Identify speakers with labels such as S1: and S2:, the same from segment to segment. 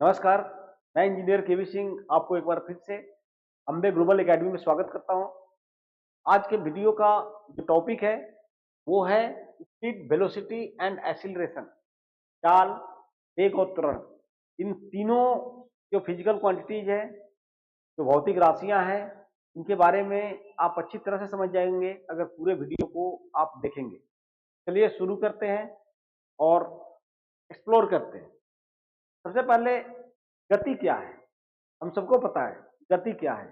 S1: नमस्कार। मैं इंजीनियर केवी सिंह आपको एक बार फिर से अम्बे ग्लोबल एकेडमी में स्वागत करता हूं। आज के वीडियो का जो टॉपिक है वो है स्पीड, वेलोसिटी एंड एक्सीलरेशन। चाल, वेग और त्वरण, इन तीनों जो फिजिकल क्वांटिटीज है, जो भौतिक राशियां हैं, इनके बारे में आप अच्छी तरह से समझ जाएंगे अगर पूरे वीडियो को आप देखेंगे। चलिए शुरू करते हैं और एक्सप्लोर करते हैं। सबसे पहले गति क्या है, हम सबको पता है गति क्या है।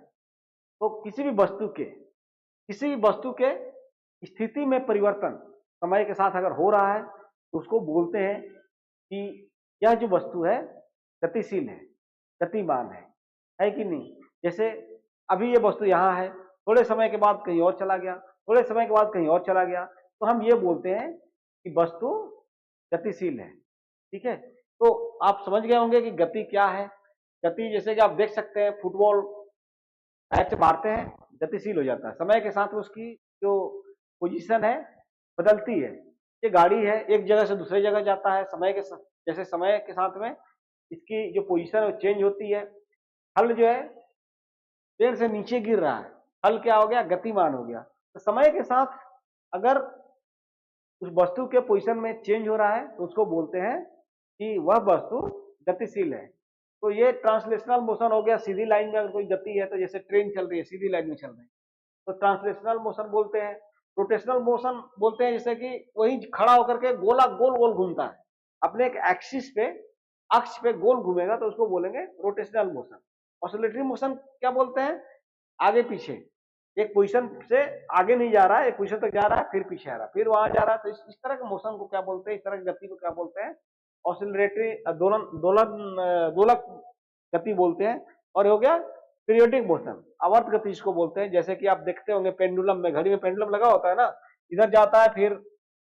S1: तो किसी भी वस्तु के स्थिति में परिवर्तन समय के साथ अगर हो रहा है तो उसको बोलते हैं कि यह जो वस्तु है गतिशील है, गतिमान है कि नहीं। जैसे अभी ये वस्तु यहाँ है, थोड़े समय के बाद कहीं और चला गया, थोड़े समय के बाद कहीं और चला गया, तो हम ये बोलते हैं कि वस्तु गतिशील है। ठीक है, तो आप समझ गए होंगे कि गति क्या है। गति जैसे कि आप देख सकते हैं, फुटबॉल पैर से मारते हैं, गतिशील हो जाता है। समय के साथ उसकी जो पोजीशन है बदलती है। ये गाड़ी है, एक जगह से दूसरी जगह जाता है, जैसे समय के साथ में इसकी जो पोजीशन है वो चेंज होती है। हल जो है पेड़ से नीचे गिर रहा है, हल क्या हो गया, गतिमान हो गया। तो समय के साथ अगर उस वस्तु के पोजीशन में चेंज हो रहा है तो उसको बोलते हैं कि वह वस्तु गतिशील है। तो ये ट्रांसलेशनल मोशन हो गया। सीधी लाइन में अगर कोई गति है, तो जैसे ट्रेन चल रही है सीधी लाइन में चल रही है तो ट्रांसलेशनल मोशन बोलते हैं। रोटेशनल मोशन बोलते हैं जैसे कि वही खड़ा होकर के गोला गोल गोल घूमता है, अपने एक एक्सिस पे, अक्ष पे गोल घूमेगा तो उसको बोलेंगे रोटेशनल मोशन। ऑसिलेटरी मोशन क्या बोलते हैं, आगे पीछे, एक पोजीशन से आगे नहीं जा रहा है, एक पोजीशन तक जा रहा है, फिर पीछे आ रहा है, फिर वहां जा रहा है। तो इस तरह के मोशन को क्या बोलते हैं, इस तरह की गति को क्या बोलते हैं, ऑसिलेटरी दोलन दोलन दोलक गति बोलते हैं। और हो गया पीरियोडिक मोशन, आवर्त गति इसको बोलते हैं। जैसे कि आप देखते होंगे पेंडुलम में, घड़ी में पेंडुलम लगा होता है ना, इधर जाता है फिर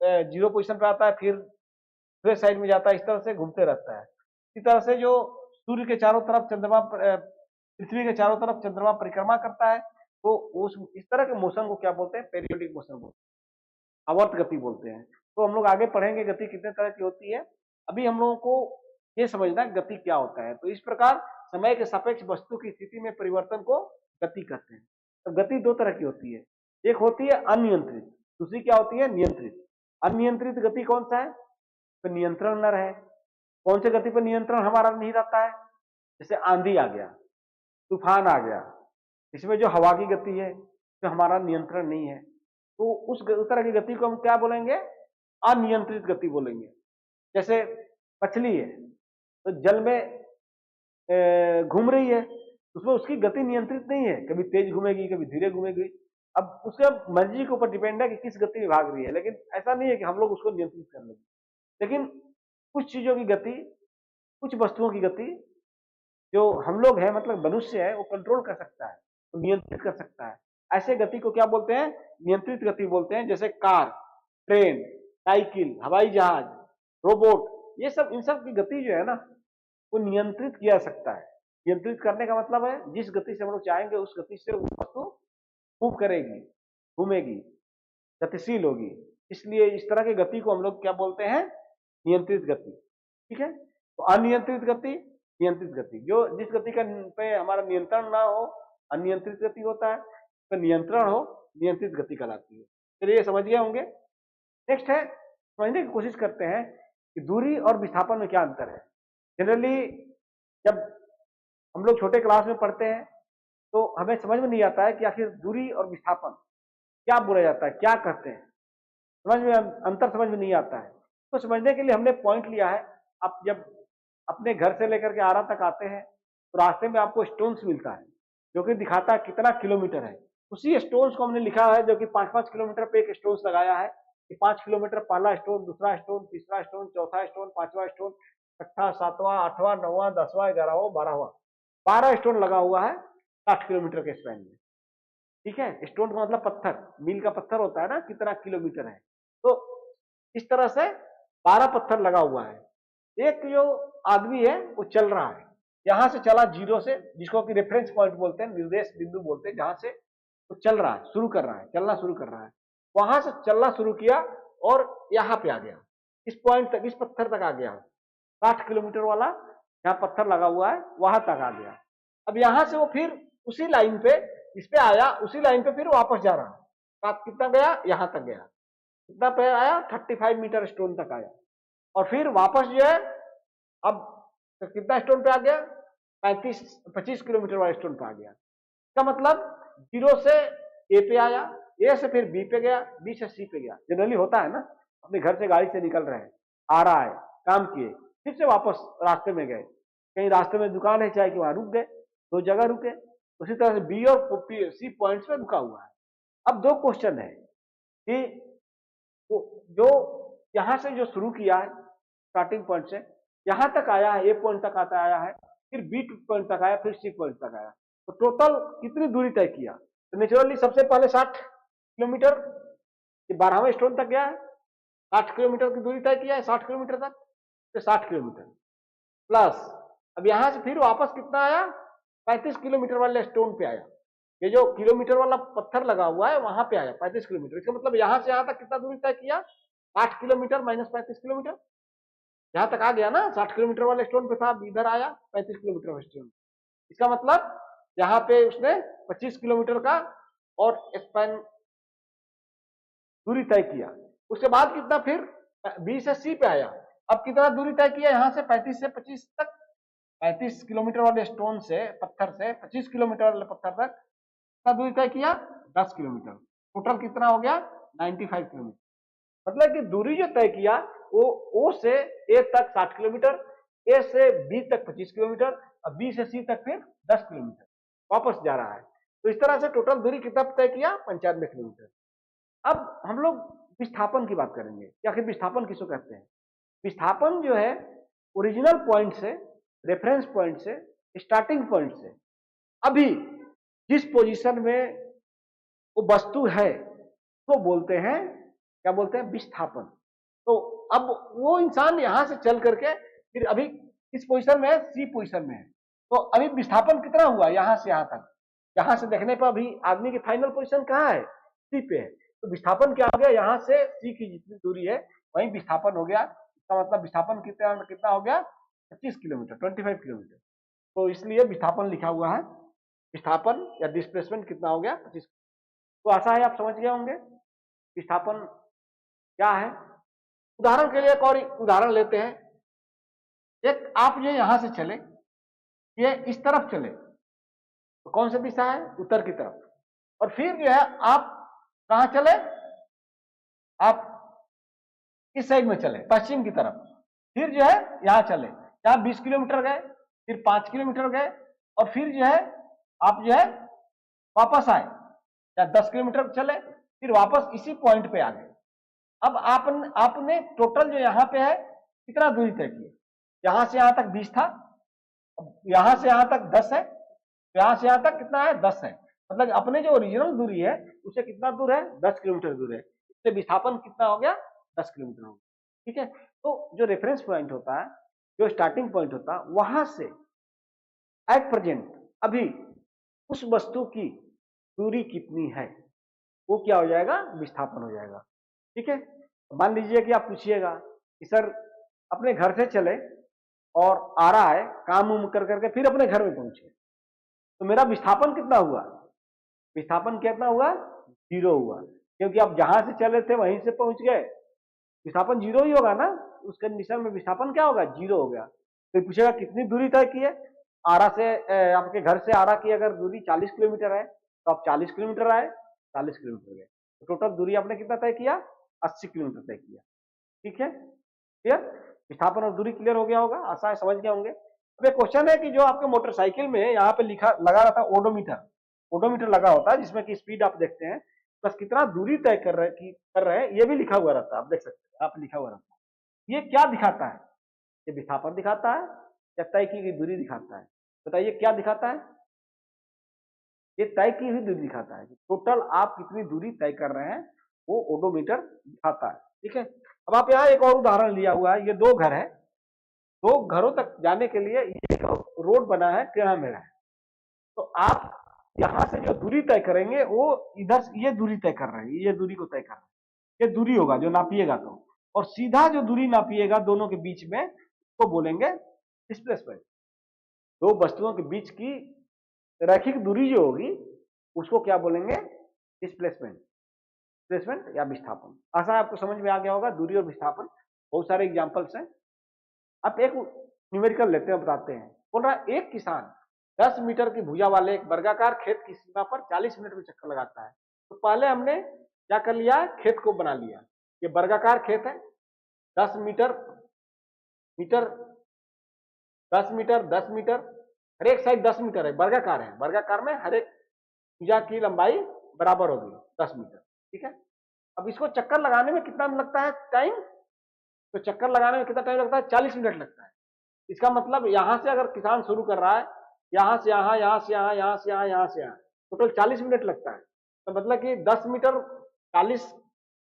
S1: जीरो पोजीशन पे आता है, फिर दूसरे साइड में जाता है, इस तरह से घूमते रहता है। इसी तरह से जो सूर्य के चारों तरफ चंद्रमा, पृथ्वी के चारों तरफ चंद्रमा परिक्रमा करता है, तो उस इस तरह के मोशन को क्या बोलते हैं, पेरियोडिक मोशन बोलते हैं, आवर्त गति बोलते हैं। तो हम लोग आगे पढ़ेंगे गति कितने तरह की होती है। अभी हम लोगों को ये समझना है गति क्या होता है। तो इस प्रकार समय के सापेक्ष वस्तु की स्थिति में परिवर्तन को गति कहते हैं। तो गति दो तरह की होती है, एक होती है अनियंत्रित, दूसरी क्या होती है, नियंत्रित। अनियंत्रित गति कौन सा है, तो नियंत्रण न रहे। कौन से गति पर नियंत्रण हमारा नहीं रहता है, जैसे आंधी आ गया, तूफान आ गया, इसमें जो हवा की गति है तो हमारा नियंत्रण नहीं है, तो उस तरह की गति को हम क्या बोलेंगे, अनियंत्रित गति बोलेंगे। जैसे मछली है तो जल में घूम रही है, उसमें उसकी गति नियंत्रित नहीं है, कभी तेज घूमेगी कभी धीरे घूमेगी। अब उसके मर्जी के ऊपर डिपेंड है कि किस गति में भाग रही है, लेकिन ऐसा नहीं है कि हम लोग उसको नियंत्रित कर लेंगे। लेकिन कुछ चीजों की गति, कुछ वस्तुओं की गति जो हम लोग हैं, मतलब मनुष्य है, वो कंट्रोल कर सकता है, वो नियंत्रित कर सकता है। ऐसे गति को क्या बोलते हैं, नियंत्रित गति बोलते हैं। जैसे कार, ट्रेन, साइकिल, हवाई जहाज, रोबोट, ये सब, इन सब की गति जो है ना वो नियंत्रित किया जा सकता है। नियंत्रित करने का मतलब है जिस गति से हम लोग चाहेंगे उस गति से वो वस्तु मूव करेगी, घूमेगी, गतिशील होगी। इसलिए इस तरह की गति को हम लोग क्या बोलते हैं, नियंत्रित गति। ठीक है, तो अनियंत्रित गति, नियंत्रित गति, जो जिस गति का पे हमारा नियंत्रण ना हो अनियंत्रित गति होता है, तो नियंत्रण हो नियंत्रित गति कहलाती है। चलिए समझ गए होंगे। नेक्स्ट है, समझने की कोशिश करते हैं कि दूरी और विस्थापन में क्या अंतर है। जनरली जब हम लोग छोटे क्लास में पढ़ते हैं तो हमें समझ में नहीं आता है कि आखिर दूरी और विस्थापन क्या बोला जाता है, क्या कहते हैं, समझ में अंतर समझ में नहीं आता है। तो समझने के लिए हमने पॉइंट लिया है। आप जब अपने घर से लेकर के आरा तक आते हैं तो रास्ते में आपको स्टोन्स मिलता है जो कि दिखाता है कितना किलोमीटर है। उसी स्टोन्स को हमने लिखा है, जो कि 5-5 किलोमीटर पे एक स्टोन्स लगाया है कि 5 किलोमीटर पहला स्टोन, दूसरा स्टोन, तीसरा स्टोन, चौथा स्टोन, पांचवा स्टोन, छठा, सातवां, आठवां, नौवां, 10वां, 11वां, 12वां, 12 स्टोन लगा हुआ है 60 किलोमीटर के स्पैन में। ठीक है, स्टोन का मतलब पत्थर, मील का पत्थर होता है ना, कितना किलोमीटर है। तो इस तरह से 12 पत्थर लगा हुआ है। एक जो आदमी है वो चल रहा है, यहां से चला जीरो से, जिसको कि रेफरेंस पॉइंट बोलते हैं, निर्देश बिंदु बोलते हैं, जहां से वो चल रहा है, शुरू कर रहा है, चलना शुरू कर रहा है, वहां से चलना शुरू किया और यहां पे आ गया, इस पॉइंट तक, इस पत्थर तक आ गया, 60 किलोमीटर वाला जहाँ पत्थर लगा हुआ है वहां तक आ गया। अब यहां से वो फिर उसी लाइन पे इस पे आया, उसी लाइन पे फिर वापस जा रहा है। कितना गया, यहां तक गया। कितना पे आया, 35 मीटर स्टोन तक आया। और फिर वापस जो है, अब तो कितना स्टोन पे आ गया, 25 किलोमीटर वाले स्टोन पे आ गया। इसका मतलब जीरो से ए पे आया, ए से फिर बी पे गया, बी से सी पे गया। जनरली होता है ना, अपने घर से गाड़ी से निकल रहे हैं, आ रहा है, काम किए, फिर से वापस रास्ते में गए, कहीं रास्ते में दुकान है चाय की, वहां रुक गए, दो जगह रुके। उसी तरह से बी और सी पॉइंट्स में रुका हुआ है। अब दो क्वेश्चन है कि जो यहां से जो शुरू किया है स्टार्टिंग पॉइंट से यहां तक आया है, ए पॉइंट तक आता आया है, फिर बी पॉइंट तक आया, फिर सी पॉइंट तक आया, तो टोटल कितनी दूरी तय किया? तो नेचुरली सबसे पहले 60 किलोमीटर 12वें स्टोन तक गया है, 60 किलोमीटर की दूरी तय किया है, 60 किलोमीटर तक, तो 60 किलोमीटर प्लस अब यहां से फिर वापस कितना आया, 35 किलोमीटर वाले स्टोन पे आया। ये जो किलोमीटर वाला पत्थर लगा हुआ है वहां पे आया 35 किलोमीटर। इसका मतलब यहां से यहां तक कितना दूरी तय किया, 60 किलोमीटर माइनस 35 किलोमीटर, यहां तक आ गया ना। 60 किलोमीटर वाले स्टोन पे था, अब इधर आया 35 किलोमीटर वाले स्टोन। इसका मतलब यहाँ पे उसने 25 किलोमीटर का और स्पैन दूरी तय किया। उसके बाद कितना, फिर बी से सी पे आया। अब कितना दूरी तय किया, यहां से 35 से 25 तक, 35 किलोमीटर वाले स्टोन से, पत्थर से 25 किलोमीटर वाले पत्थर तक कितना दूरी तय किया, 10 किलोमीटर। टोटल कितना हो गया, 95 किलोमीटर। मतलब कि दूरी जो तय किया वो ओ से ए तक 60 किलोमीटर, ए से बी तक 25 किलोमीटर, और बी से सी तक फिर 10 किलोमीटर वापस जा रहा है। तो इस तरह से टोटल दूरी कितना तय किया, 95 किलोमीटर। अब हम लोग विस्थापन की बात करेंगे कि आखिर विस्थापन किसको कहते हैं। विस्थापन जो है ओरिजिनल पॉइंट से, रेफरेंस पॉइंट से, स्टार्टिंग पॉइंट से अभी जिस पोजीशन में वो वस्तु है तो बोलते हैं, क्या बोलते हैं, विस्थापन। तो अब वो इंसान यहां से चल करके फिर अभी किस पोजीशन में है, सी पोजीशन में है। तो अभी विस्थापन कितना हुआ यहां से यहां तक, यहां से देखने पर अभी आदमी की फाइनल पोजीशन कहाँ है, सी पे है। तो विस्थापन क्या हो गया, यहां से सी की जितनी दूरी है वही विस्थापन हो गया। इसका मतलब विस्थापन कितना कितना हो गया, 25 किलोमीटर, 25 किलोमीटर। तो इसलिए विस्थापन लिखा हुआ है। विस्थापन या डिस्प्लेसमेंट कितना हो गया, 25। तो आशा है आप समझ गए होंगे विस्थापन क्या है। उदाहरण के लिए एक और उदाहरण लेते हैं। एक आप ये यहां से चले, ये इस तरफ चले, तो कौन सी दिशा है, उत्तर की तरफ। और फिर जो है आप कहां चले, आप इस साइड में चले, पश्चिम की तरफ। फिर जो है यहां चले, यहां 20 किलोमीटर गए, फिर 5 किलोमीटर गए, और फिर जो है आप जो है वापस आए, या 10 किलोमीटर चले, फिर वापस इसी पॉइंट पे आ गए। अब आपने टोटल जो यहां पे है कितना दूरी तय की, यहां से यहां तक 20 था, अब यहां से यहां तक 10 है, तो यहां से यहां तक कितना है, 10 है। मतलब अपने जो ओरिजिनल दूरी है उससे कितना दूर है, 10 किलोमीटर दूर है। इससे विस्थापन कितना हो गया, 10 किलोमीटर हो गया। ठीक है। तो जो रेफरेंस पॉइंट होता है, जो स्टार्टिंग पॉइंट होता है, वहां से एट प्रेजेंट अभी उस वस्तु की दूरी कितनी है, वो क्या हो जाएगा, विस्थापन हो जाएगा। ठीक है। मान लीजिए कि आप पूछिएगा कि सर अपने घर से चले और आ रहा है, काम उम कर करके फिर अपने घर में पहुंचे, तो मेरा विस्थापन कितना हुआ, विस्थापन कितना हुआ, जीरो हुआ। क्योंकि आप जहां से चले थे वहीं से पहुंच गए, विस्थापन जीरो ही होगा ना। उस कंडीशन में विस्थापन क्या होगा, जीरो हो गया। फिर पूछेगा कितनी दूरी तय की है, आरा से आपके घर से आरा की अगर दूरी 40 किलोमीटर है तो आप 40 किलोमीटर आए, 40 किलोमीटर गए, तो टोटल दूरी आपने कितना तय किया, 80 किलोमीटर तय किया। ठीक है, क्लियर। विस्थापन और दूरी क्लियर हो गया होगा, आशा है समझ गए होंगे। अब एक क्वेश्चन है कि जो आपके मोटरसाइकिल में यहाँ पे लिखा लगा रहता है ओडोमीटर, ओडोमीटर लगा होता है जिसमें कि स्पीड आप देखते हैं, बस कितना दूरी तय कर रहे हैं ये भी लिखा हुआ रहता है, आप देख सकते हैं, आप लिखा हुआ रहता है। ये क्या दिखाता है, ये विस्थापन दिखाता है या तय की गई दूरी दिखाता है, बताइए क्या दिखाता है। ये तय की हुई दूरी दिखाता है, टोटल आप कितनी दूरी तय कर रहे हैं वो ओडोमीटर दिखाता है। ठीक है। अब आप यहाँ एक और उदाहरण लिया हुआ है, ये दो घर है, दो घरों तक जाने के लिए ये रोड बना है, टेढ़ा मेढ़ा है। तो आप यहां से जो दूरी तय करेंगे वो इधर ये दूरी तय कर रहे हैं, ये दूरी को तय कर रहे हैं, ये दूरी होगा जो नापिएगा। तो और सीधा जो दूरी नापिएगा दोनों के बीच में तो बोलेंगे डिस्प्लेसमेंट। दो वस्तुओं के बीच की रैखिक दूरी जो होगी उसको क्या बोलेंगे? डिस्प्लेसमेंट, डिस्प्लेसमेंट या विस्थापन। आशा है आपको समझ में आ गया होगा। दूरी और विस्थापन बहुत सारे एग्जांपल्स हैं। अब एक न्यूमेरिकल लेते हैं, बताते हैं। बोल रहा है एक किसान 10 मीटर की भुजा वाले एक वर्गाकार खेत की सीमा पर 40 मिनट में चक्कर लगाता है। तो पहले हमने क्या कर लिया? खेत को बना लिया। ये वर्गाकार खेत है, 10 मीटर, 10 मीटर, 10 मीटर, हर एक साइड 10 मीटर है, वर्गाकार है। वर्गाकार में हर एक भुजा की लंबाई बराबर होगी 10 मीटर। ठीक है। अब इसको चक्कर लगाने में कितना लगता है टाइम? तो चक्कर लगाने में कितना टाइम लगता है? 40 मिनट लगता है। इसका मतलब यहां से अगर किसान शुरू कर रहा है, यहां से यहां, यहां से यहां, यहां से यहां, यहां से यहां, टोटल 40 मिनट लगता है। तो मतलब कि 10 मीटर 40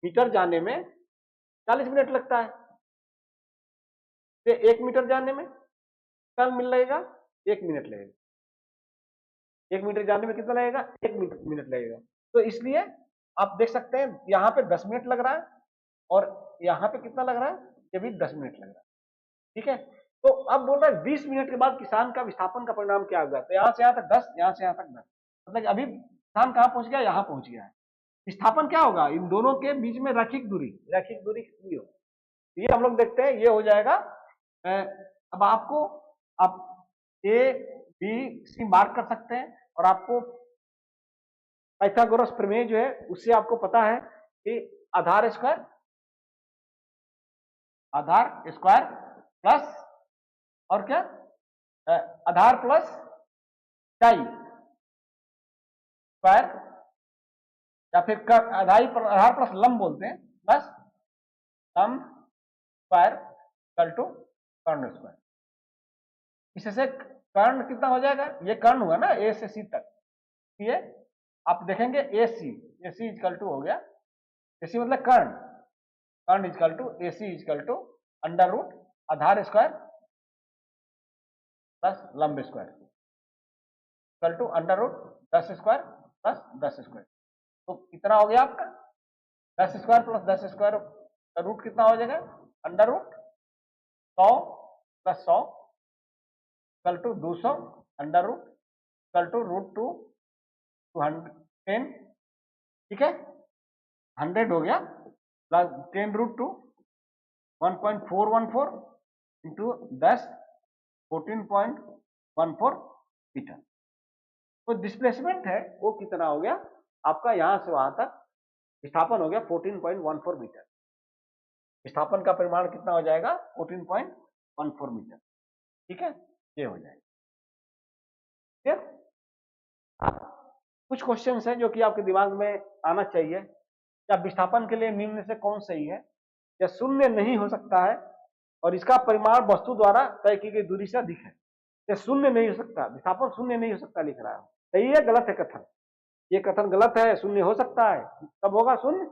S1: मीटर जाने में 40 मिनट लगता है। तो 1 मीटर जाने में कितना मिल लगेगा? 1 मिनट लगेगा। 1 मीटर जाने में कितना लगेगा? 1 मिनट लगेगा। तो इसलिए आप देख सकते हैं यहाँ पे 10 मिनट लग रहा है और यहाँ पे कितना लग रहा है? ये भी 10 मिनट लग रहा है। ठीक है। तो अब बोल रहा है 20 मिनट के बाद किसान का विस्थापन का परिणाम क्या होगा? तो यहाँ से यहाँ तक 10, यहाँ से यहाँ तक 10, मतलब अभी किसान कहाँ पहुंच गया? यहाँ पहुंच गया है। विस्थापन क्या होगा? इन दोनों के बीच में रैखिक दूरी, रैखिक दूरी कितनी हो, ये हम लोग देखते हैं। ये हो जाएगा। अब आपको आप ए बी सी मार्क कर सकते हैं और आपको पाइथागोरस प्रमेय जो है उससे आपको पता है कि आधार स्क्वायर प्लस और क्या, आधार प्लस टाई स्क्वायर, या फिर आधार प्लस लंब बोलते हैं, प्लस लंब स्क्वायर इक्वल टू कर्ण स्क्वायर। इससे कर्ण कितना हो जाएगा? ये कर्ण हुआ ना ए से सी तक, ये आप देखेंगे ए सी इक्वल टू हो गया। ए सी मतलब कर्ण, कर्ण equal to A C equal to under root आधार स्क्वायर प्लस लंब square equal to under root 10 square plus 10 square. तो कितना हो गया आपका? 10 स्क्वायर प्लस 10 स्क्वायर का रूट कितना हो जाएगा? Under root 100 plus 100 equal to 200 under root equal to root 2 210। ठीक है, 100 हो गया प्लस 10 रूट 2 1.414 इंटू 10 14.14 मीटर। तो डिस्प्लेसमेंट है वो कितना हो गया आपका? यहां से वहां तक विस्थापन हो गया 14.14 मीटर। विस्थापन का परिमाण कितना हो जाएगा? 14.14 मीटर। ठीक है, ये हो जाएगा। कुछ क्वेश्चंस हैं जो कि आपके दिमाग में आना चाहिए। क्या विस्थापन के लिए निम्न से कौन सही है? या शून्य नहीं हो सकता है और इसका परिमाण वस्तु द्वारा तय की गई दूरी से अधिक है। या शून्य नहीं हो सकता, विस्थापन शून्य नहीं हो सकता लिख रहा है। सही है, गलत है कथन? ये कथन गलत है। शून्य हो सकता है। कब होगा शून्य?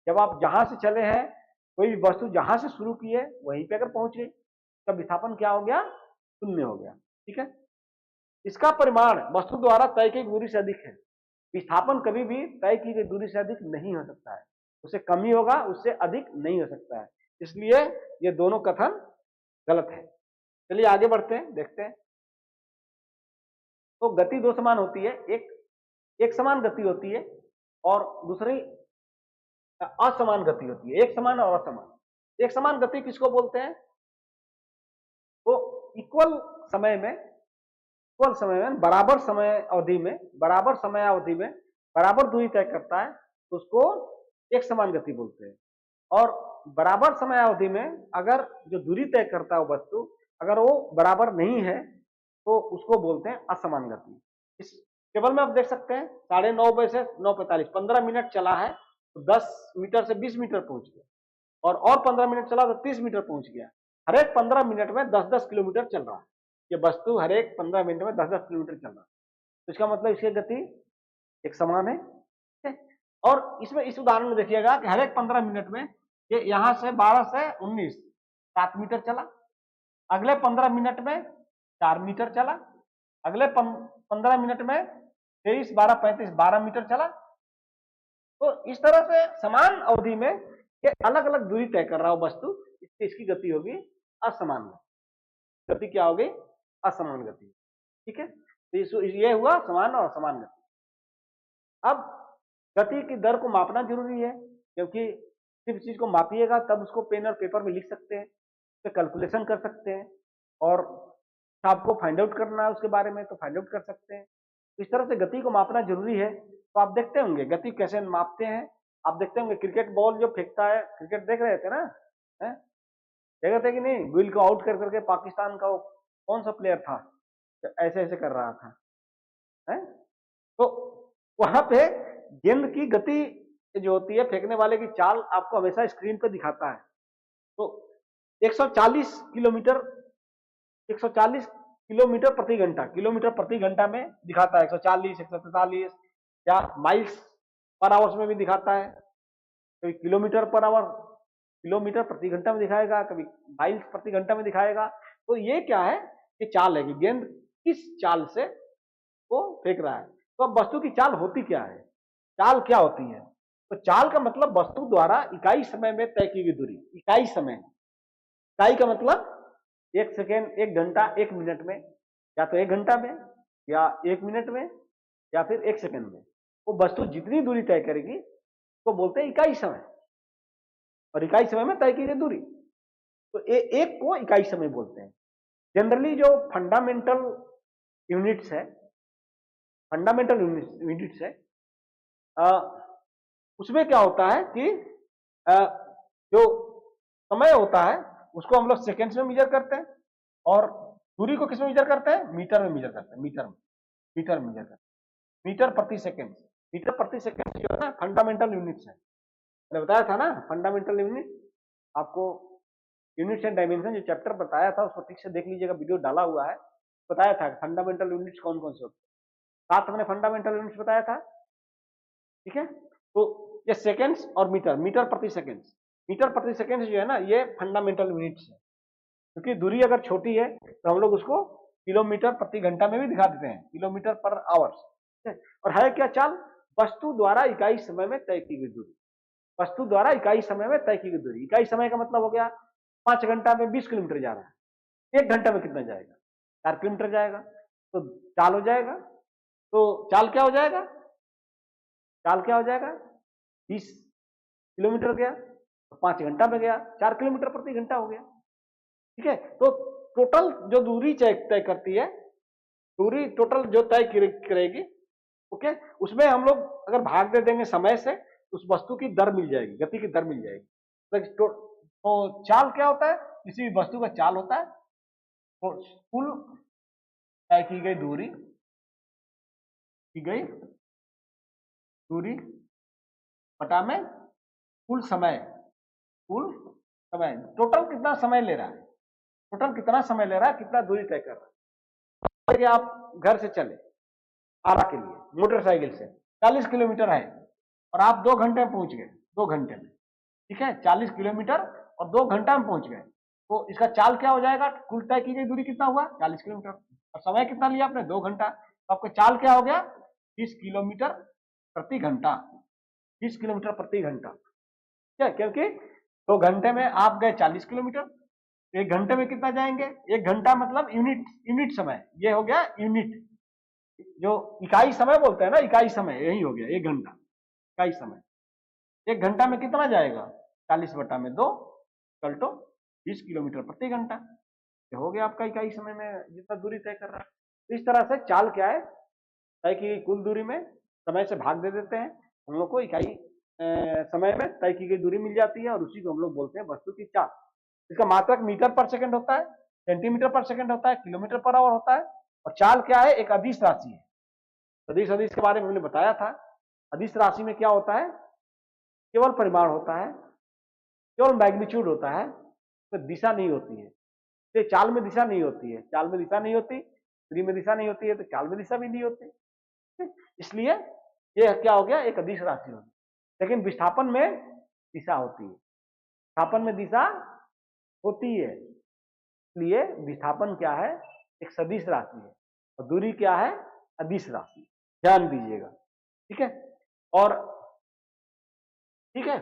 S1: जब आप जहां से चले हैं, कोई वस्तु जहां से शुरू की है वहीं पे अगर पहुंचे, तब विस्थापन क्या हो गया? शून्य हो गया। ठीक है। इसका परिमाण वस्तु द्वारा तय की दूरी से अधिक है। विस्थापन कभी भी तय की गई दूरी से अधिक नहीं हो सकता है। उससे कम ही होगा, उससे अधिक नहीं हो सकता है। इसलिए ये दोनों कथन गलत है। चलिए आगे बढ़ते हैं, देखते हैं। तो गति दो समान होती है, एक समान गति होती है और दूसरी असमान गति होती है। एक समान और असमान। एक समान गति किसको बोलते हैं? वो इक्वल समय में बराबर समय अवधि में बराबर दूरी तय करता है, तो उसको एक समान गति बोलते हैं। और बराबर समय अवधि में अगर जो दूरी तय करता है वस्तु, अगर वो बराबर नहीं है तो उसको बोलते हैं असमान गति। इस टेबल में आप देख सकते हैं 9:30 बजे से 9:45, 15 मिनट चला है तो 10 मीटर से 20 मीटर पहुंच गया, और 15 मिनट चला तो 30 मीटर पहुंच गया। हर एक 15 मिनट में 10-10 किलोमीटर चल रहा है। ये वस्तु हर एक 15 मिनट में 10-10 किलोमीटर चल रहा है, तो इसका मतलब इसकी गति एक समान है। और इसमें इस उदाहरण में देखिएगा कि हर एक 15 मिनट में ये यहां से 12 से 19 7 मीटर चला, अगले 15 मिनट में 4 मीटर चला, अगले 15 मिनट में 23 12 35 12 मीटर चला। तो इस तरह से समान अवधि में ये अलग अलग दूरी तय कर रहा हो वस्तु, इसकी गति होगी असमान गति। क्या होगी? असमान गति। ठीक है, तो ये हुआ समान और असमान गति। अब गति की दर को मापना जरूरी है, क्योंकि किसी चीज को मापिएगा तब उसको पेन और पेपर में लिख सकते हैं, तो कैलकुलेशन कर सकते हैं, और आपको फाइंड आउट करना है उसके बारे में तो फाइंड आउट कर सकते हैं। इस तरह से गति को मापना जरूरी है। तो आप देखते होंगे गति कैसे मापते हैं। आप देखते होंगे क्रिकेट बॉल जो फेंकता है, क्रिकेट देख रहे थे ना, है देख रहे थे कि नहीं, गिल को आउट कर करके पाकिस्तान का वो कौन सा प्लेयर था, ऐसे ऐसे कर रहा था, है? तो वहां पे गेंद की गति जो होती है, फेंकने वाले की चाल आपको हमेशा स्क्रीन पे दिखाता है। तो 140 किलोमीटर 140 किलोमीटर प्रति घंटा, किलोमीटर प्रति घंटा में दिखाता है, 140, 143 या माइल्स पर आवर्स में भी दिखाता है। कभी किलोमीटर पर आवर, किलोमीटर प्रति घंटा में दिखाएगा, कभी माइल्स प्रति घंटा में दिखाएगा। तो ये क्या है, ये चाल है कि गेंद किस चाल से वो फेंक रहा है। तो अब वस्तु की चाल होती क्या है, चाल क्या होती है? तो चाल का मतलब वस्तु द्वारा इकाई समय में तय की गई दूरी। इकाई समय, इकाई का मतलब 1 सेकेंड, 1 घंटा, 1 मिनट में, या तो 1 घंटा में, या 1 मिनट में, या फिर 1 सेकेंड में। वो वस्तु जितनी दूरी तय करेगी तो बोलते हैं इकाई समय, और इकाई समय में तय की गई दूरी, तो एक को इकाई समय बोलते हैं। जनरली जो फंडामेंटल यूनिट्स है, फंडामेंटल यूनिट्स है, उसमें क्या होता है कि जो समय होता है उसको हम लोग सेकेंड्स में मेजर करते हैं, और दूरी को किस में मेजर करते हैं, मीटर में मेजर करते हैं, मीटर में मेजर करते हैं, मीटर प्रति सेकेंड। मीटर प्रति सेकेंड जो है ना फंडामेंटल यूनिट्स है। मैंने बताया था ना फंडामेंटल यूनिट, आपको यूनिट्स एंड डायमेंशन जो चैप्टर बताया था उसको ठीक से देख लीजिएगा, वीडियो डाला हुआ है। बताया था फंडामेंटल यूनिट्स कौन कौन से होते हैं, 7 हमने फंडामेंटल यूनिट्स बताया था। ठीक है, तो ये सेकेंड्स और मीटर, मीटर प्रति सेकेंड, मीटर प्रति सेकेंड जो है ना ये फंडामेंटल यूनिट्स है। क्योंकि दूरी अगर छोटी है तो हम लोग उसको किलोमीटर प्रति घंटा में भी दिखा देते हैं, किलोमीटर पर आवर्स। और है क्या चाल, वस्तु द्वारा इकाई समय में तय की गई दूरी, वस्तु द्वारा इकाई समय में तय की गई दूरी। इकाई समय का मतलब हो गया 5 घंटा में 20 किलोमीटर जा रहा है, 1 घंटा में कितना जाएगा, 4 किलोमीटर जाएगा, तो चाल हो जाएगा। तो चाल क्या हो जाएगा, चाल क्या हो जाएगा, 20 किलोमीटर गया तो 5 घंटा में गया, 4 किलोमीटर प्रति घंटा हो गया। ठीक है, तो टोटल जो दूरी तय करती है, दूरी टोटल जो तय करेगी, ओके, उसमें हम लोग अगर भाग दे देंगे समय से, उस वस्तु की दर मिल जाएगी, गति की दर मिल जाएगी। तो चाल क्या होता है, किसी भी वस्तु का चाल होता है, तो कुल तय की गई दूरी, बटा में कुल समय, टोटल कितना समय ले रहा है, टोटल कितना समय ले रहा है, कितना दूरी तय कर रहा है। आप घर से चले आरा के लिए मोटरसाइकिल से 40 किलोमीटर है और आप 2 घंटे में पहुंच गए, 2 घंटे में, ठीक है, 40 किलोमीटर और 2 घंटा में पहुंच गए, तो इसका चाल क्या हो जाएगा, कुल तय की गई दूरी कितना हुआ 40 किलोमीटर, और समय कितना लिया आपने 2 घंटा, तो आपका चाल क्या हो गया 20 किलोमीटर प्रति घंटा, 20 किलोमीटर प्रति घंटा। ठीक है, क्योंकि 2 घंटे में आप गए 40 किलोमीटर, 1 घंटे में कितना जाएंगे, 1 घंटा मतलब यूनिट समय, ये हो गया यूनिट, जो इकाई समय बोलते हैं ना, इकाई समय यही हो गया 1 घंटा, इकाई समय। 1 घंटा में कितना जाएगा 40 बटा में 2 कल तो 20 किलोमीटर प्रति घंटा, ये हो गया आपका इकाई समय में जितना दूरी तय कर रहा है। तो इस तरह से चाल क्या है, तय की कुल दूरी में समय से भाग दे देते हैं, हम लोग को इकाई समय में तय की गई दूरी मिल जाती है, और उसी को हम लोग बोलते हैं वस्तु की चाल। इसका मात्रक मीटर पर सेकंड होता है, सेंटीमीटर पर सेकंड होता है, किलोमीटर पर आवर होता है, और चाल क्या है, एक अदिश राशि है। अदिश के बारे में हमने बताया था। अदिश राशि में क्या होता है, केवल परिमाण होता है, केवल मैग्नीट्यूड होता है, तो दिशा नहीं होती है। तो चाल में दिशा नहीं होती है, चाल में दिशा नहीं होती, दूरी में दिशा नहीं होती है, तो चाल में दिशा भी नहीं होती, इसलिए ये क्या हो गया, एक अदिश राशि होगी। लेकिन विस्थापन में दिशा होती है, विस्थापन में दिशा होती है, इसलिए विस्थापन क्या है, एक सदिश राशि है, और दूरी क्या है, अदिश राशि, ध्यान दीजिएगा। ठीक है, और ठीक है,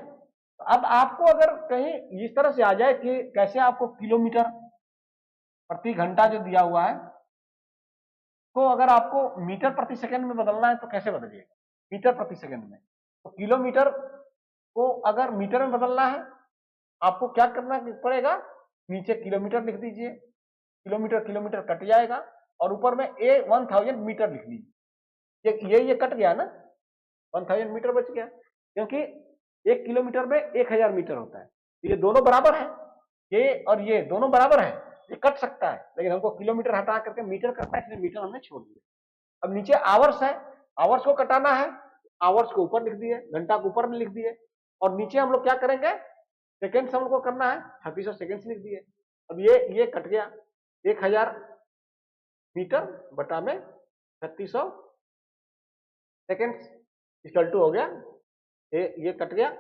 S1: अब आपको अगर कहीं इस तरह से आ जाए कि कैसे आपको किलोमीटर प्रति घंटा जो दिया हुआ है, को अगर आपको मीटर प्रति सेकंड में बदलना है तो कैसे बदलिएगा? मीटर प्रति सेकंड में। तो किलोमीटर को अगर मीटर में बदलना है, आपको क्या करना पड़ेगा? नीचे किलोमीटर लिख दीजिए, किलोमीटर किलोमीटर कट जाएगा और ऊपर में 1000 मीटर लिख लीजिए। ये कट गया ना, 1000 मीटर बच गया, क्योंकि 1 किलोमीटर में 1000 मीटर होता है। तो ये दोनों बराबर है, ये और ये दोनों बराबर है, ये कट सकता है, लेकिन हमको किलोमीटर हटा करके मीटर करना है, इसलिए मीटर हमने छोड़ दिया। अब नीचे आवर्स है, आवर्स को कटाना है, आवर्स को ऊपर लिख दिए, घंटा को ऊपर में लिख दिए, और नीचे हम लोग क्या करेंगे? सेकेंड्स हम लोग को करना है, 3600 सेकेंड्स लिख दिए। अब ये कट गया, 1000 मीटर बटा में 3600 सेकेंड्स इक्वल टू हो गया, ये कट गया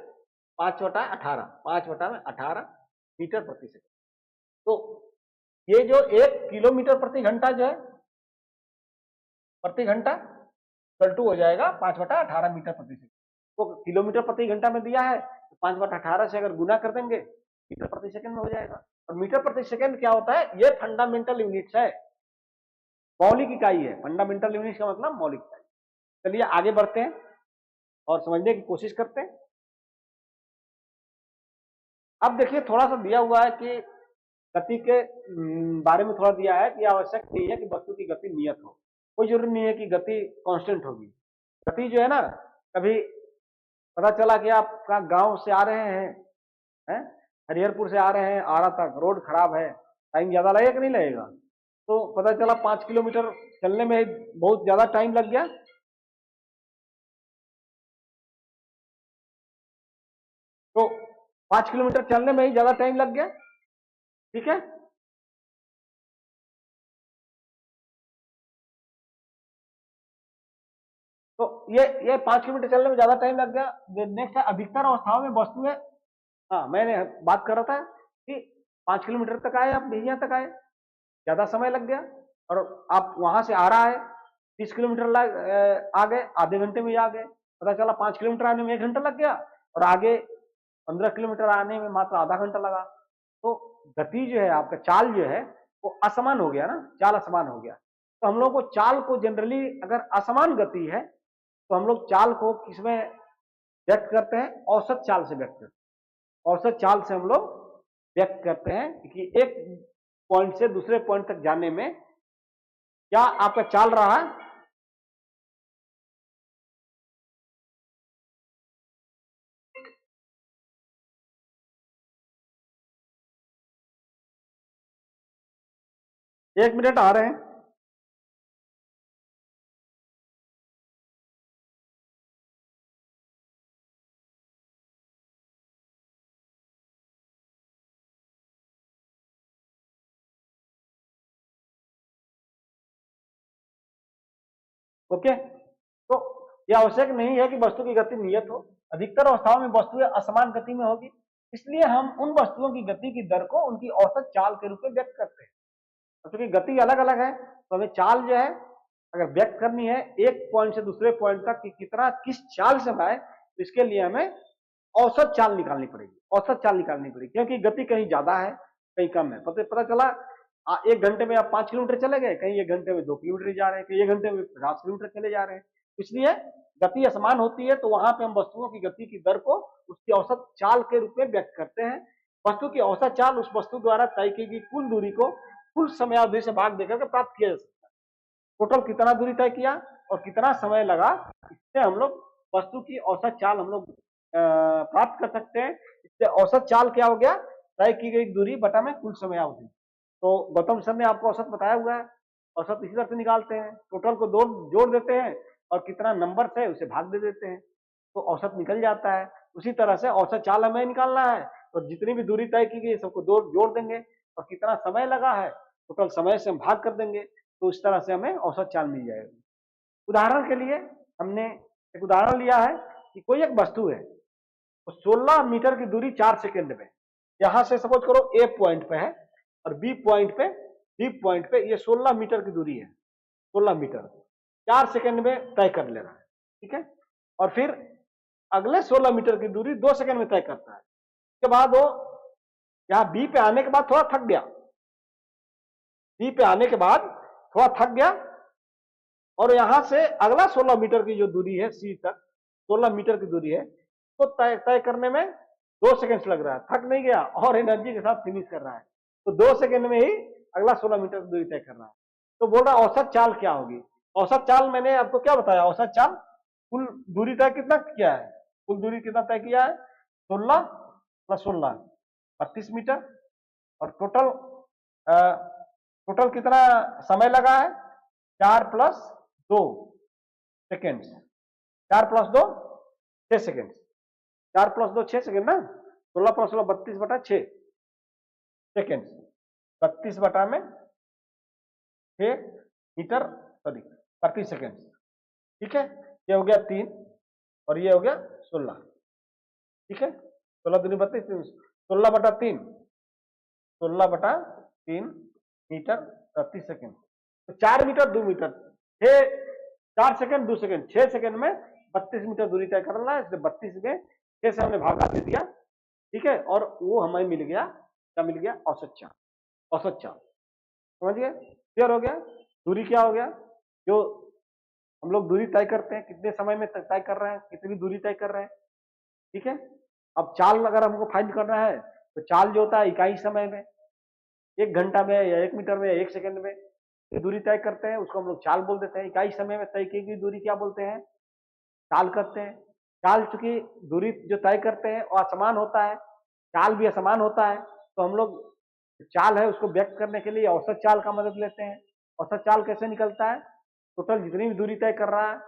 S1: 5/18, 5/18 मीटर प्रति सेकंड। तो ये जो 1 किलोमीटर प्रति घंटा जो है, प्रति घंटा इक्वल टू हो जाएगा 5/18 मीटर प्रति सेकंड। तो किलोमीटर प्रति घंटा में दिया है, तो 5/18 से अगर गुना कर देंगे मीटर प्रति सेकंड में हो जाएगा। और मीटर प्रति सेकंड क्या होता है? ये फंडामेंटल यूनिट्स है, मौलिक इकाई है। फंडामेंटल यूनिट्स का मतलब मौलिक इकाई। चलिए आगे बढ़ते हैं और समझने की कोशिश करते हैं। अब देखिए, थोड़ा सा दिया हुआ है कि गति के बारे में थोड़ा दिया है कि आवश्यक नहीं है कि वस्तु की गति नियत हो। कोई जरूरी नहीं है कि गति कांस्टेंट होगी। गति जो है ना, कभी पता चला कि आप गांव से आ रहे हैं, हरिहरपुर से आ रहे हैं आरा तक, रोड खराब है, टाइम ज्यादा लगेगा कि नहीं लगेगा? तो पता चला 5 किलोमीटर चलने में बहुत ज्यादा टाइम लग गया, तो 5 किलोमीटर चलने में ही ज्यादा टाइम लग गया, ठीक है। तो ये 5 किलोमीटर चलने में ज्यादा टाइम लग गया। नेक्स्ट है, अधिकतर अवस्थाओं में वस्तुएं, हाँ मैंने बात कर रहा था कि 5 किलोमीटर तक आए, आप यहाँ तक आए, ज्यादा समय लग गया। और आप वहां से आ रहा है 30 किलोमीटर आ गए, आधे घंटे में ही आ गए। पता चला 5 किलोमीटर आने में 1 घंटा लग गया और आगे 15 किलोमीटर आने में मात्र आधा घंटा लगा। तो गति जो है, आपका चाल जो है वो असमान हो गया ना, चाल असमान हो गया। तो हम लोग को चाल को जनरली, अगर असमान गति है तो हम लोग चाल को किसमें व्यक्त करते हैं? औसत चाल से व्यक्त करते हैं। औसत चाल से हम लोग व्यक्त करते हैं कि एक पॉइंट से दूसरे पॉइंट तक जाने में क्या आपका चाल रहा है। एक मिनट, आ रहे हैं। ओके, तो यह आवश्यक नहीं है कि वस्तु की गति नियत हो। अधिकतर अवस्थाओं में वस्तुएं असमान गति में होगी, इसलिए हम उन वस्तुओं की गति की दर को उनकी औसत चाल के रूप में व्यक्त करते हैं। क्योंकि गति अलग अलग है, तो हमें चाल जो है अगर व्यक्त करनी है एक पॉइंट से दूसरे पॉइंट तक कि कितना किस चाल से आए, तो इसके लिए हमें औसत चाल निकालनी पड़ेगी। औसत चाल निकालनी पड़ेगी, क्योंकि गति कहीं ज्यादा है कहीं कम है। पता चला 1 घंटे में आप 5 किलोमीटर चले गए, कहीं 1 घंटे में 2 किलोमीटर जा रहे हैं, कहीं 1 घंटे में 50 किलोमीटर चले जा रहे हैं। इसलिए गति असमान होती है, तो वहां पे हम वस्तुओं की गति की दर को उसकी औसत चाल के रूप में व्यक्त करते हैं। वस्तु की औसत चाल उस वस्तु द्वारा तय की गई कुल दूरी को कुल समयावधि से भाग देकर के प्राप्त किया जा सकता है। टोटल कितना दूरी तय किया और कितना समय लगा, इससे हम लोग वस्तु की औसत चाल हम लोग प्राप्त कर सकते हैं। इससे औसत चाल क्या हो गया? तय की गई दूरी बटा में कुल समयावधि। तो गौतम सर ने आपको औसत बताया हुआ है। औसत इसी तरह से निकालते हैं, टोटल को जोड़ देते हैं और कितना नंबर है उसे भाग दे देते हैं, तो औसत निकल जाता है। उसी तरह से औसत चाल हमें निकालना है, तो जितनी भी दूरी तय की गई सबको जोड़ देंगे और कितना समय लगा है टोटल समय से हम भाग कर देंगे, तो इस तरह से हमें औसत चाल मिल जाएगी। उदाहरण के लिए हमने एक उदाहरण लिया है कि कोई एक वस्तु है, तो 16 मीटर की दूरी 4 सेकेंड में, यहां से सपोज करो ए पॉइंट पे है और बी पॉइंट पे ये 16 मीटर की दूरी है। 16 मीटर 4 सेकेंड में तय कर लेना है, ठीक है। और फिर अगले 16 मीटर की दूरी 2 सेकेंड में तय करता है। उसके बाद वो यहां बी पे आने के बाद थोड़ा थक गया, बी पे आने के बाद थोड़ा थक गया और यहां से अगला 16 मीटर की जो दूरी है सी तक, 16 मीटर की दूरी है, तो तय करने में 2 सेकंड लग रहा है। थक नहीं गया और एनर्जी के साथ फिनिश कर रहा है, तो 2 सेकंड में ही अगला 16 मीटर की दूरी तय कर रहा है। तो बोल रहा औसत चाल क्या होगी। औसत चाल मैंने आपको क्या बताया, औसत चाल कुल दूरी तय कितना किया है, कुल दूरी कितना तय किया है, 16 प्लस 16 32 मीटर, और टोटल कितना समय लगा है, 4 plus 2 second, 4 plus 2 6 second, 4 plus 2 6 second ना, 16 प्लस 16 32 बटा 6 सेकेंड, 32 बटा में 6 मीटर सॉरी प्रति सेकेंड। ठीक है, ये हो गया 3 और ये हो गया 16। ठीक है, 16 दूनी 32, 16 बटा 3, 16 बटा 3 मीटर प्रति सेकेंड, तो 4 metre 2 metre, 4 second 2 second, 6 second में 32 मीटर दूरी तय करना है, इसलिए 32 में 6 से हमने भागा दे दिया। ठीक है, और वो हमें मिल गया, क्या मिल गया, औसत चाल। औसत चाल समझ गए, क्लियर हो गया। दूरी क्या हो गया, जो हम लोग दूरी तय करते हैं, कितने समय में तय कर रहे हैं, कितनी दूरी तय कर रहे हैं। ठीक है, अब चाल अगर हमको फाइंड करना है तो चाल जो होता है इकाई समय में, 1 घंटा में या 1 मीटर में या 1 सेकंड में दूरी तय करते हैं, उसको हम लोग चाल बोल देते हैं। इकाई समय में तय की गई दूरी क्या बोलते हैं, चाल करते हैं। चाल चूंकि दूरी जो तय करते हैं वो असमान होता है, चाल भी असमान होता है, तो हम लोग चाल है उसको व्यक्त करने के लिए औसत चाल का मदद लेते हैं। औसत चाल कैसे निकलता है, टोटल जितनी भी दूरी तय कर रहा है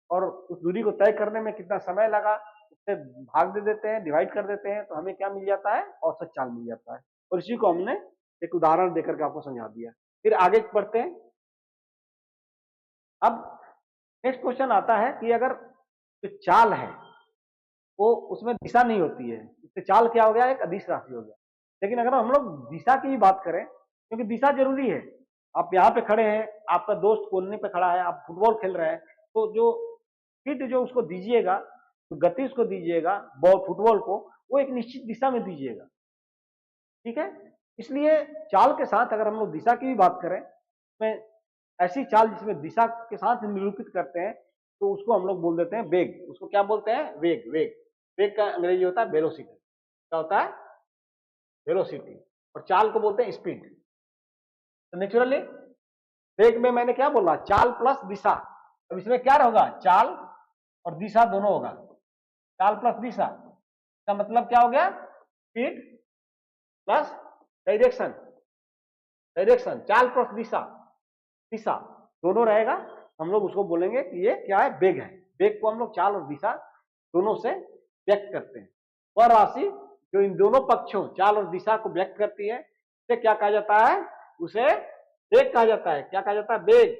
S1: और उस दूरी को तय करने में कितना समय लगा, उससे भाग दे देते हैं, डिवाइड कर देते हैं, तो हमें क्या मिल जाता है, औसत चाल मिल जाता है। और इसी को हमने एक उदाहरण देकर के आपको समझा दिया। फिर आगे बढ़ते हैं। अब नेक्स्ट क्वेश्चन आता है कि अगर जो चाल है वो उसमें दिशा नहीं होती है, इससे चाल क्या हो गया, एक अदिश राशि हो गया। लेकिन अगर हम लोग दिशा की भी बात करें, क्योंकि दिशा जरूरी है, आप यहाँ पे खड़े हैं, आपका दोस्त कोने पे खड़ा है, आप फुटबॉल खेल रहे हैं, तो जो हिट जो उसको दीजिएगा, तो गति उसको दीजिएगा बॉल फुटबॉल को, वो एक निश्चित दिशा में दीजिएगा। ठीक है, इसलिए चाल के साथ अगर हम लोग दिशा की भी बात करें, में ऐसी चाल जिसमें दिशा के साथ निरूपित करते हैं, तो उसको हम लोग बोल देते हैं वेग। उसको क्या बोलते हैं, वेग। वेग वेग का अंग्रेजी होता है वेलोसिटी। क्या होता है, वेलोसिटी। और चाल को बोलते हैं स्पीड। तो नेचुरली वेग में मैंने क्या बोला, चाल प्लस दिशा। अब इसमें क्या होगा, चाल और दिशा दोनों होगा। चाल प्लस दिशा का मतलब क्या हो गया, स्पीड प्लस डायरेक्शन। डायरेक्शन, चाल प्लस दिशा, दिशा दोनों रहेगा। हम लोग उसको बोलेंगे कि ये क्या है, वेग है। वेग को हम लोग चाल और दिशा दोनों से व्यक्त करते हैं। वह राशि जो इन दोनों पक्षों चाल और दिशा को व्यक्त करती है, उसे क्या कहा जाता है, उसे वेग कहा जाता है। क्या कहा जाता है, वेग,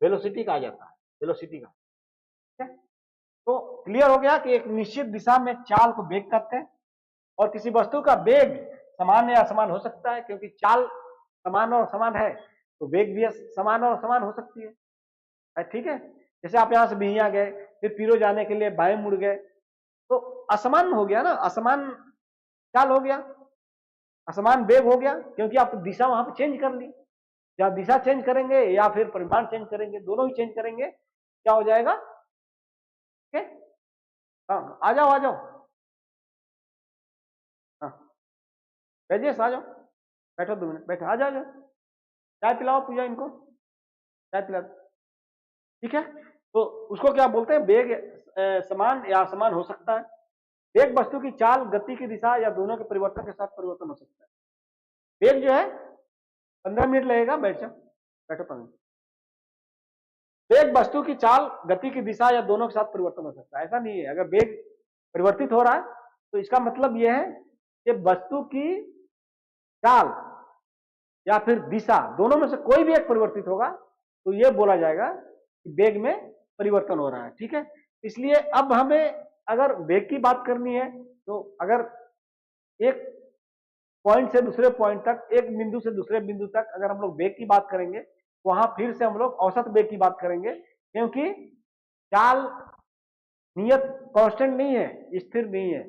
S1: वेलोसिटी कहा जाता है, वेलोसिटी का। ठीक है, तो क्लियर हो गया कि एक निश्चित दिशा में चाल को वेग करते हैं, और किसी वस्तु का वेग समान या असमान हो सकता है, क्योंकि चाल समान और समान है तो वेग भी समान और असमान हो सकती है। ठीक है, जैसे आप यहां से बिहिया गए, फिर पीरो जाने के लिए बाएं मुड़ गए, तो असमान हो गया ना, असमान चाल हो गया, असमान वेग हो गया, क्योंकि आप दिशा वहां पर चेंज कर ली। या दिशा चेंज करेंगे या फिर परिमाण चेंज करेंगे, दोनों ही चेंज करेंगे, क्या हो जाएगा। ठीक है, हाँ आ जाओ आ जाओ, हाँ राजेश आ जाओ, बैठो 2 मिनट, बैठो, आ जाओ, चाय पिलाओ पूजा इनको, चाय पिला। ठीक है, तो उसको क्या बोलते हैं, वेग समान या असमान हो सकता है। एक वस्तु की चाल, गति की दिशा या दोनों के परिवर्तन के साथ परिवर्तन हो सकता है। वेग जो है 15 मिनट लगेगा, बैठ जाओ, बैठो 15 मिनट। वेग वस्तु की चाल, गति की दिशा या दोनों के साथ परिवर्तन हो सकता है। ऐसा नहीं है, अगर वेग परिवर्तित हो रहा है तो इसका मतलब यह है कि वस्तु की चाल या फिर दिशा दोनों में से कोई भी एक परिवर्तित होगा, तो यह बोला जाएगा कि वेग में परिवर्तन हो रहा है। ठीक है, इसलिए अब हमें अगर वेग की बात करनी है, तो अगर एक पॉइंट से दूसरे पॉइंट तक, एक बिंदु से दूसरे बिंदु तक अगर हम लोग वेग की बात करेंगे, तो वहां फिर से हम लोग औसत वेग की बात करेंगे, क्योंकि चाल नियत कांस्टेंट नहीं है, स्थिर नहीं है,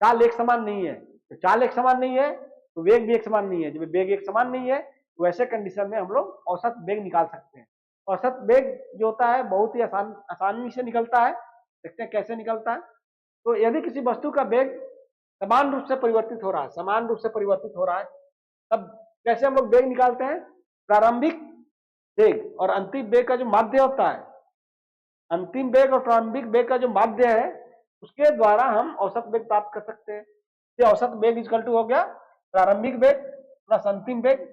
S1: चाल एक समान नहीं है। तो चाल एक समान नहीं है तो वेग भी एक समान नहीं है। जब वेग एक समान नहीं है तो ऐसे कंडीशन में हम लोग औसत वेग निकाल सकते हैं। औसत वेग जो होता है बहुत ही आसानी से निकलता है। देखते हैं कैसे निकलता है। तो यदि किसी वस्तु का वेग समान रूप से परिवर्तित हो रहा है, समान रूप से परिवर्तित हो रहा है, तब कैसे हम लोग वेग निकालते हैं? प्रारंभिक वेग और अंतिम वेग का जो माध्य होता है, अंतिम वेग और प्रारंभिक वेग का जो माध्य है, उसके द्वारा हम औसत वेग प्राप्त कर सकते हैं। ये औसत वेग इक्वल टू हो गया प्रारंभिक वेग प्लस अंतिम वेग,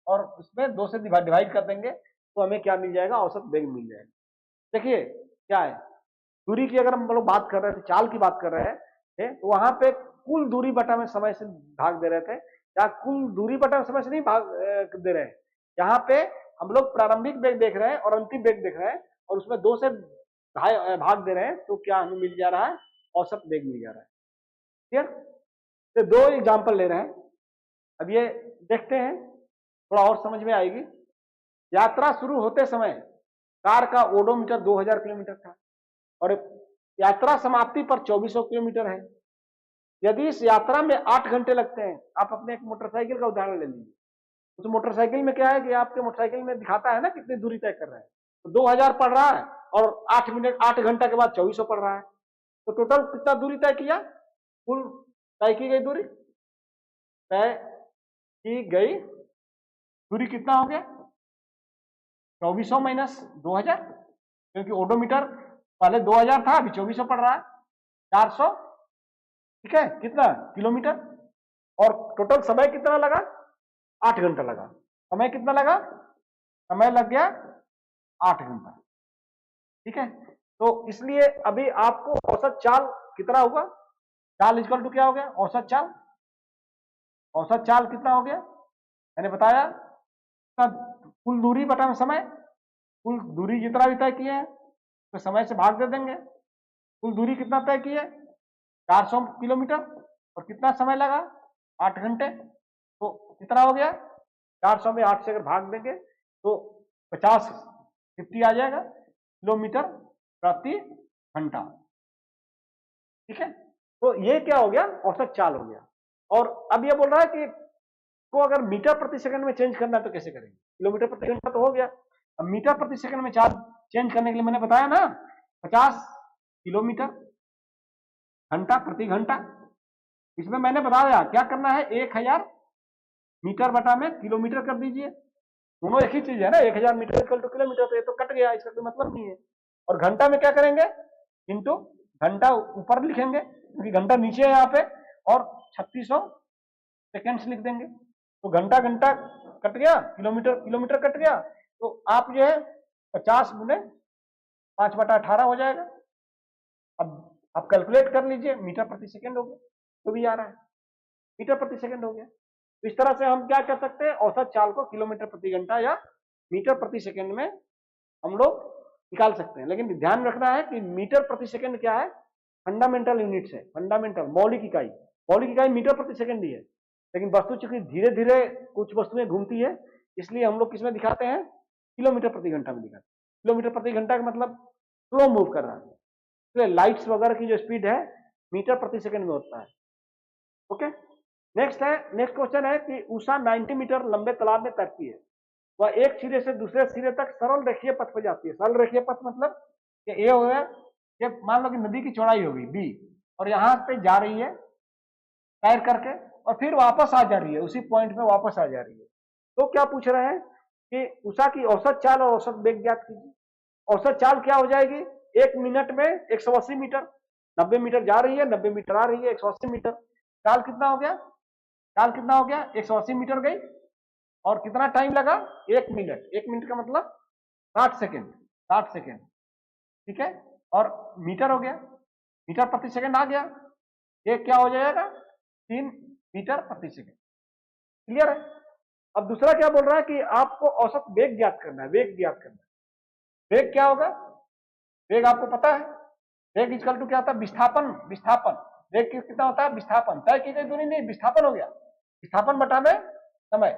S1: और उसमें 2 से डिवाइड कर देंगे तो हमें क्या मिल जाएगा? औसत वेग मिल जाएगा। देखिए क्या है, दूरी की अगर हम लोग बात कर रहे थे, चाल की बात कर रहे थे, तो वहां पे कुल दूरी बटा में समय से भाग दे रहे थे, या कुल दूरी बटा में समय से नहीं भाग दे रहे हैं। यहाँ पे हम लोग प्रारंभिक वेग देख रहे हैं और अंतिम वेग देख रहे हैं, और उसमें 2 से भाग दे रहे हैं, तो क्या हमें मिल जा रहा है? औसत वेग मिल जा रहा है। क्लियर? तो 2 एग्जाम्पल ले रहे हैं, अब ये देखते हैं, थोड़ा और समझ में आएगी। यात्रा शुरू होते समय कार का ओडोमीटर 2000 किलोमीटर था और यात्रा समाप्ति पर 2400 किलोमीटर है। यदि इस यात्रा में 8 घंटे लगते हैं, आप अपने एक मोटरसाइकिल का उदाहरण ले लीजिए। उस मोटरसाइकिल में क्या है कि आपके मोटरसाइकिल में दिखाता है ना कितनी दूरी तय कर रहे हैं, तो 2000 पड़ रहा है और 8 घंटा के बाद 2400 पड़ रहा है, तो टोटल कितना दूरी तय किया? कुल तय की गई दूरी, तय की गई दूरी कितना हो गया? 2400 माइनस 2000, क्योंकि ओडोमीटर पहले 2000 था, अभी 2400 पड़ रहा है, 400, ठीक है, कितना किलोमीटर। और टोटल समय कितना लगा? 8 घंटा लगा। समय कितना लगा? समय लग गया 8 घंटा, ठीक है। तो इसलिए अभी आपको औसत चाल कितना होगा? चाल इक्वल टू क्या हो गया? औसत चाल। औसत चाल कितना हो गया? मैंने बताया कुल दूरी बटा समय, कुल दूरी जितना भी तय किए हैं तो समय से भाग दे देंगे। कुल दूरी कितना तय की है? 400 किलोमीटर, और कितना समय लगा? 8 घंटे। तो कितना हो गया? 400 में 8 से अगर भाग देंगे तो 50 आ जाएगा किलोमीटर प्रति घंटा, ठीक है। तो ये क्या हो गया? औसत चाल हो गया। और अब ये बोल रहा है कि को अगर मीटर प्रति सेकंड में चेंज करना है तो कैसे करेंगे? किलोमीटर प्रति घंटा तो हो गया, अब मीटर प्रति सेकंड में चार्ज चेंज करने के लिए मैंने बताया ना 50 किलोमीटर घंटा प्रति घंटा। इसमें मैंने बता दिया क्या करना है, 1000 मीटर बटा में किलोमीटर कर दीजिए। दोनों एक ही चीज है ना, 1000 मीटर इक्वल टू किलोमीटर, तो ये तो कट गया, इसका कोई मतलब नहीं है। और घंटा में क्या करेंगे? इंटू घंटा ऊपर लिखेंगे क्योंकि घंटा नीचे है यहाँ पे, और 3600 सेकेंड्स लिख देंगे। तो घंटा घंटा कट गया, किलोमीटर किलोमीटर कट गया, तो आप जो है 50 गुने 5/18 हो जाएगा। अब आप कैलकुलेट कर लीजिए, मीटर प्रति सेकंड हो गया, तो भी आ रहा है मीटर प्रति सेकंड हो गया। तो इस तरह से हम क्या कर सकते हैं? औसत चाल को किलोमीटर प्रति घंटा या मीटर प्रति सेकंड में हम लोग निकाल सकते हैं। लेकिन ध्यान रखना है कि मीटर प्रति सेकंड क्या है? फंडामेंटल यूनिट्स है, फंडामेंटल मौलिक इकाई। मौलिक इकाई मीटर प्रति सेकंड ही है, लेकिन वस्तु चूंकि धीरे धीरे कुछ वस्तुएं घूमती है, इसलिए हम लोग किसमें दिखाते हैं? किलोमीटर प्रति घंटा में दिखाते हैं। किलोमीटर प्रति घंटा का मतलब स्लो मूव कर रहा है, इसलिए लाइट्स वगैरह की जो स्पीड है मीटर प्रति सेकंड में होता है। ओके, नेक्स्ट क्वेश्चन है कि उषा 90 मीटर लंबे तालाब में तैरती है, वह एक सिरे से दूसरे सिरे तक सरल रेखीय पथ पर जाती है। सरल रेखीय पथ मतलब कि ए हो गया, ये मान लो कि नदी की चौड़ाई होगी बी, और यहाँ पे जा रही है तैर करके, और फिर वापस आ जा रही है, उसी पॉइंट में वापस आ जा रही है। तो क्या पूछ रहे हैं कि उषा की औसत चाल और औसत वेग ज्ञात कीजिए। औसत चाल क्या हो जाएगी? 1 मिनट में 180 मीटर, 90 मीटर जा रही है, 90 मीटर आ रही है, 180 मीटर। चाल कितना हो गया? चाल कितना हो गया? 180 मीटर गई, और कितना टाइम लगा? 1 मिनट। 1 मिनट का मतलब 60 सेकेंड, 60 सेकेंड, ठीक है। और मीटर हो गया, मीटर प्रति सेकंड आ गया, ये क्या हो जाएगा? 3 मीटर प्रति सेकंड। क्लियर है? अब दूसरा क्या बोल रहा है कि आपको औसत वेग ज्ञात करना है, वेग ज्ञात करना है। वेग क्या होगा? वेग आपको पता है, वेग इक्वल टू क्या होता है? विस्थापन। विस्थापन वेग कितना होता है? विस्थापन। तय की गई दूरी नहीं, विस्थापन हो गया, विस्थापन बटा में समय।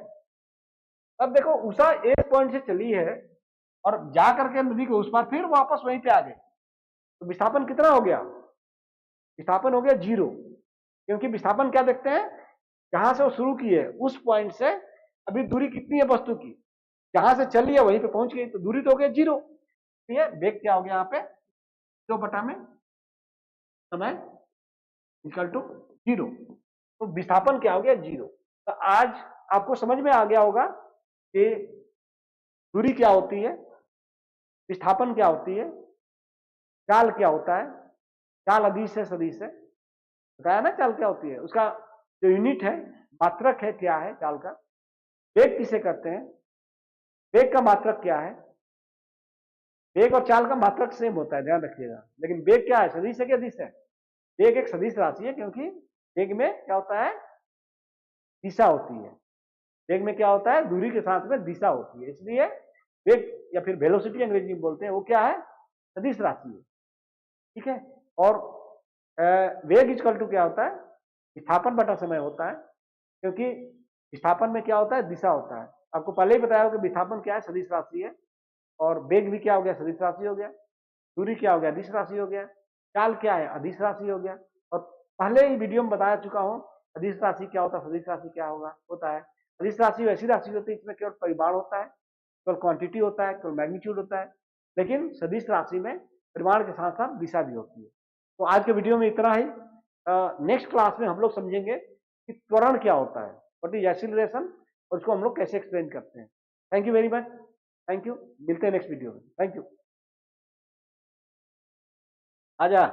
S1: अब देखो उषा एक पॉइंट से चली है और जा करके नदी के उस पार फिर वापस वहीं पे आ गए, तो विस्थापन कितना हो गया? विस्थापन हो गया 0, क्योंकि विस्थापन क्या देखते हैं? जहां से वो शुरू की है उस पॉइंट से अभी दूरी कितनी है वस्तु की, जहां से चल लिया वहीं पे पहुंच गई, तो दूरी तो हो गया जीरो। ठीक है, वेग क्या हो गया यहाँ पे, 0 में समय इक्वल टू 0। तो विस्थापन क्या हो गया, 0। तो आज आपको समझ में आ गया होगा कि दूरी क्या होती है, विस्थापन क्या होती है, चाल क्या होता है, चाल अदिश है सदिश है, बताया ना चाल क्या होती है, उसका जो यूनिट है, मात्रक है क्या है चाल का, वेग किसे कहते हैं, वेग का मात्रक क्या है। वेग और चाल का मात्रक सेम होता है, ध्यान रखिएगा, लेकिन वेग क्या है, सदिश है कि अदिश है। वेग एक सदिश राशि है, क्योंकि वेग में क्या होता है, दिशा होती है। वेग में क्या होता है, दूरी के साथ में दिशा होती है, इसलिए वेग या फिर वेलोसिटी अंग्रेजी में बोलते हैं, वो क्या है, सदिश राशि है। ठीक है, और वेग इक्वल टू क्या होता है, विस्थापन बटा समय होता है, क्योंकि विस्थापन में क्या होता है, दिशा होता है। आपको पहले ही बताया कि विस्थापन क्या है, सदिश राशि है, और वेग भी क्या हो गया, सदिश राशि हो गया, दूरी क्या हो गया, अदिश राशि हो गया, चाल क्या है, अदिश राशि हो गया। और पहले ही वीडियो में बताया चुका हूं अदिश राशि क्या होता है, सदिश राशि क्या होता है। अदिश राशि वैसी राशि होती है इसमें केवल परिमाण होता है, केवल क्वांटिटी होता है, केवल मैग्नीट्यूड होता है, लेकिन सदिश राशि में परिमाण के साथ साथ दिशा भी होती है। तो आज के वीडियो में इतना ही। नेक्स्ट क्लास में हम लोग समझेंगे कि त्वरण क्या होता है, व्हाट इज एक्सीलरेशन, और उसको हम लोग कैसे एक्सप्लेन करते हैं। Thank you very much, thank you, मिलते हैं नेक्स्ट वीडियो में, थैंक यू। आजा।